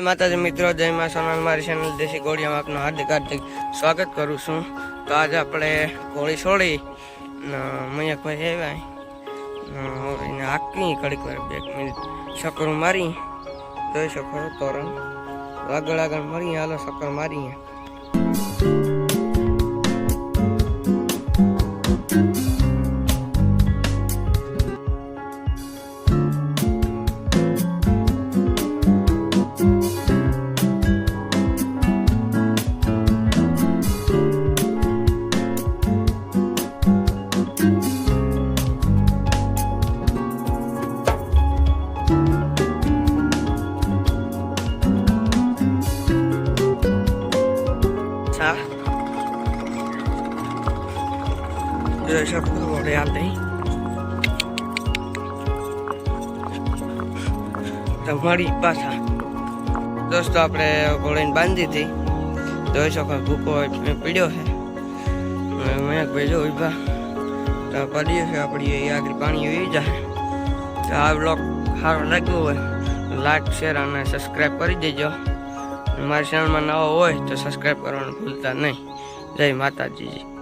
માતાજી મિત્રો, જય માં સોનલ। મારી ચેનલ દેશી ઘોડીયામાં આપનું હાર્દિક સ્વાગત કરું છું। તો આજે આપણે ઘોડી છોડી મયકભાઈ આવ્યા એને આંકની ઘડીક વાર 2 મિનિટ ચક્કર મારી જોઈ શકો તોરણ આગળ આગળ મળી હાલો ચક્કર મારીએ। જોઈ શકો ઘોડે આપણી મળી પાછા દોસ્તો આપણે ઘોડીને બાંધી હતી જોઈ શકો ભૂકો પીડ્યો છે મયકભાઈ જો ઉભા તો પડ્યો છે આપણી આગળ પાણી આવી જાય। તો આ બ્લોગ સારો લાગ્યો હોય લાઈક શેર અને સબસ્ક્રાઈબ કરી દેજો। મારી ચેનલમાં નવો હોય તો સબસ્ક્રાઈબ કરવાનું ભૂલતા નહીં। જય માતાજી।